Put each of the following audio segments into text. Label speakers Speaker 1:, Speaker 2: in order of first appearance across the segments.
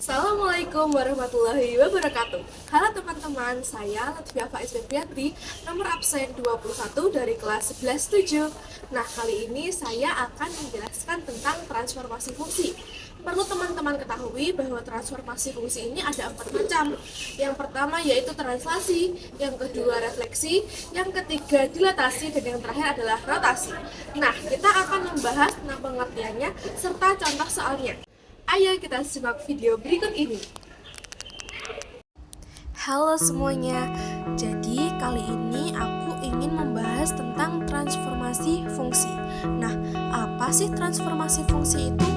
Speaker 1: Assalamualaikum warahmatullahi wabarakatuh. Halo teman-teman, saya Latifah Faiz Febriatri, nomor absen 21 dari kelas 11-7. Nah, kali ini saya akan menjelaskan tentang transformasi fungsi. Perlu teman-teman ketahui bahwa transformasi fungsi ini ada 4 macam. Yang pertama yaitu translasi, yang kedua refleksi, yang ketiga dilatasi, dan yang terakhir adalah rotasi. Nah, kita akan membahas tentang pengertiannya serta contoh soalnya. Ayo kita simak video berikut ini.
Speaker 2: Halo semuanya, jadi kali ini aku ingin membahas tentang transformasi fungsi. Nah, apa sih transformasi fungsi itu?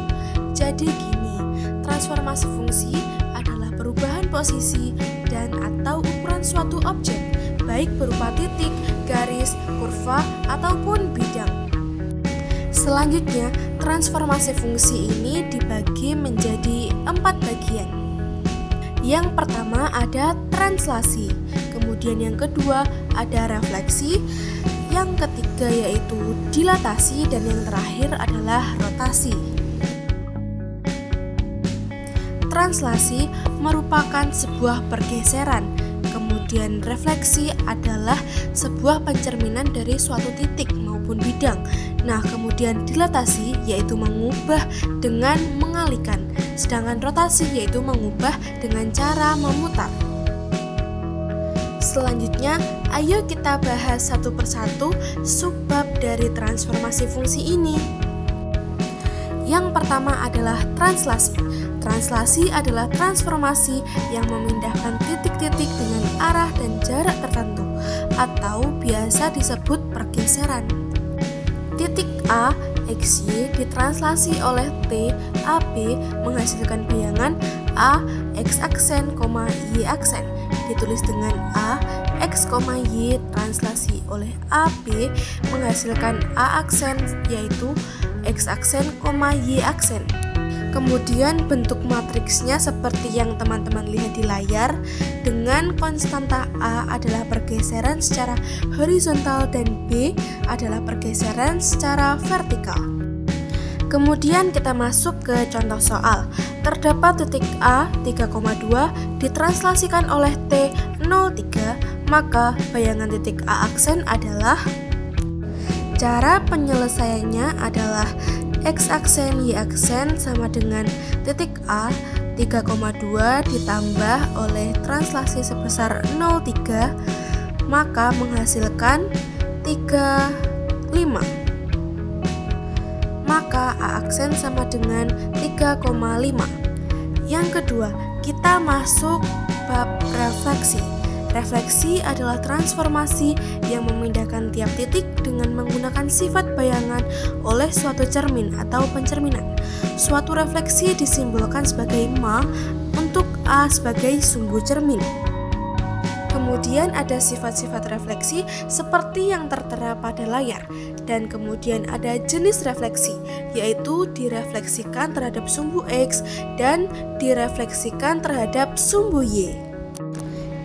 Speaker 2: Jadi gini, transformasi fungsi adalah perubahan posisi dan atau ukuran suatu objek, baik berupa titik, garis, kurva, ataupun bidang. Selanjutnya, transformasi fungsi ini dibagi menjadi 4 bagian. Yang pertama ada translasi, kemudian yang kedua ada refleksi, yang ketiga yaitu dilatasi, dan yang terakhir adalah rotasi. Translasi merupakan sebuah pergeseran, kemudian refleksi adalah sebuah pencerminan dari suatu titik maupun bidang. Nah, kemudian dilatasi yaitu mengubah dengan mengalihkan, sedangkan rotasi yaitu mengubah dengan cara memutar. Selanjutnya, ayo kita bahas satu persatu subbab dari transformasi fungsi ini. Yang pertama adalah translasi. Translasi adalah transformasi yang memindahkan titik-titik dengan arah dan jarak tertentu, atau biasa disebut pergeseran. Titik A, XY ditranslasi oleh T, AB menghasilkan bayangan A, X aksen, Y aksen. Ditulis dengan A, X, Y translasi oleh AB menghasilkan A aksen, yaitu X aksen, Y aksen. Kemudian bentuk matriksnya seperti yang teman-teman lihat di layar, dengan konstanta A adalah pergeseran secara horizontal dan B adalah pergeseran secara vertikal. Kemudian kita masuk ke contoh soal. Terdapat titik A 3,2 ditranslasikan oleh T 0,3, maka bayangan titik A aksen adalah. Cara penyelesaiannya adalah X aksen, Y aksen sama dengan titik A 3,2 ditambah oleh translasi sebesar 0,3, maka menghasilkan 3,5. Maka A aksen sama dengan 3,5. Yang kedua, kita masuk bab refleksi. Refleksi adalah transformasi yang memindahkan tiap titik dengan menggunakan sifat bayangan oleh suatu cermin atau pencerminan. Suatu refleksi disimbolkan sebagai ma untuk A sebagai sumbu cermin. Kemudian ada sifat-sifat refleksi seperti yang tertera pada layar. Dan kemudian ada jenis refleksi, yaitu direfleksikan terhadap sumbu X dan direfleksikan terhadap sumbu Y.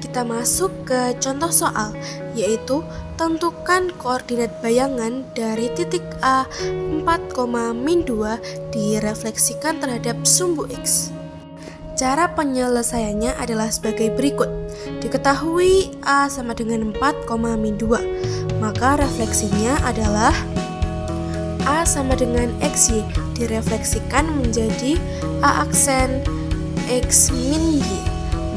Speaker 2: Kita masuk ke contoh soal, yaitu tentukan koordinat bayangan dari titik A 4,-2 direfleksikan terhadap sumbu X. Cara penyelesaiannya adalah sebagai berikut. Diketahui A sama dengan 4,-2, maka refleksinya adalah A sama dengan XY direfleksikan menjadi A aksen X min Y,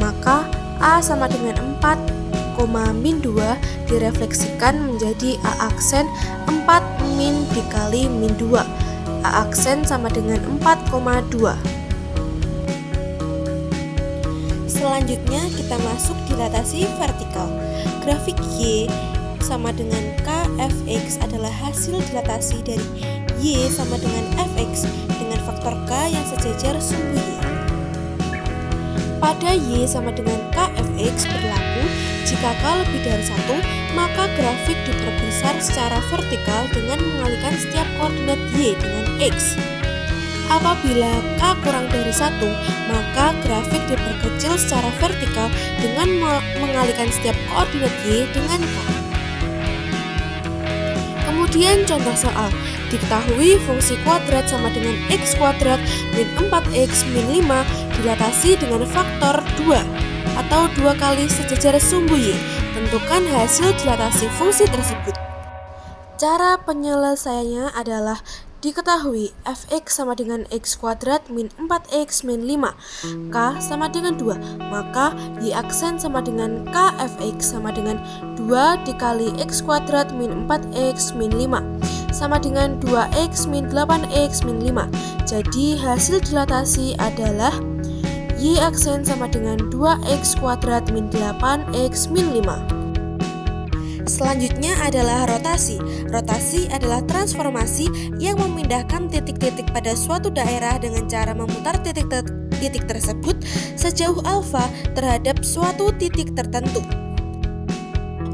Speaker 2: maka A sama dengan 4,-2 direfleksikan menjadi A aksen 4 min dikali min 2. A aksen sama dengan 4,2. Selanjutnya kita masuk dilatasi vertikal. Grafik Y sama dengan KFX adalah hasil dilatasi dari Y sama dengan Fx dengan faktor K yang sejajar sumbu Y. Pada Y sama dengan KFX berlaku jika K lebih dari 1, maka grafik diperbesar secara vertikal dengan mengalihkan setiap koordinat Y dengan X. Apabila K kurang dari 1, maka grafik diperkecil secara vertikal dengan mengalihkan setiap koordinat Y dengan K. Kemudian contoh soal, diketahui fungsi kuadrat sama dengan X kuadrat min 4X min 5 dilatasi dengan faktor 2 atau 2 kali sejajar sumbu Y. Tentukan hasil dilatasi fungsi tersebut. Cara penyelesaiannya adalah diketahui fx sama dengan x kuadrat min 4x min 5, k sama dengan 2, maka y aksen sama dengan k fx sama dengan 2 dikali x kuadrat min 4x min 5 sama dengan 2x min 8x min 5. Jadi hasil dilatasi adalah y aksen sama dengan 2x kuadrat min 8x min 5. Selanjutnya adalah rotasi. Rotasi adalah transformasi yang memindahkan titik-titik pada suatu daerah dengan cara memutar titik tersebut sejauh alfa terhadap suatu titik tertentu.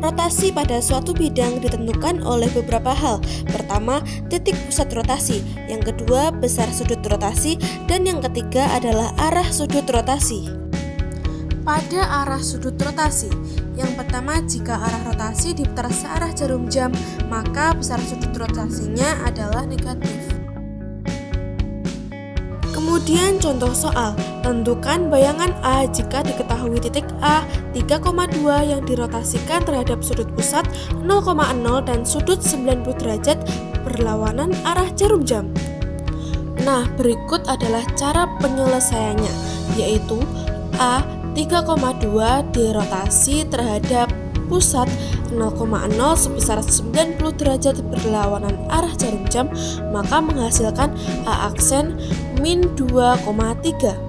Speaker 2: Rotasi pada suatu bidang ditentukan oleh beberapa hal. Pertama, titik pusat rotasi. Yang kedua, besar sudut rotasi. Dan yang ketiga adalah arah sudut rotasi. Pada arah sudut rotasi, yang pertama, jika arah rotasi diputar searah jarum jam, maka besar sudut rotasinya adalah negatif. Kemudian contoh soal, tentukan bayangan A jika diketahui titik A 3,2 yang dirotasikan terhadap sudut pusat 0,0 dan sudut 90 derajat berlawanan arah jarum jam. Nah, berikut adalah cara penyelesaiannya, yaitu A 3,2 dirotasi terhadap pusat 0,0 sebesar 90 derajat berlawanan arah jarum jam, maka menghasilkan A aksen min 2,3.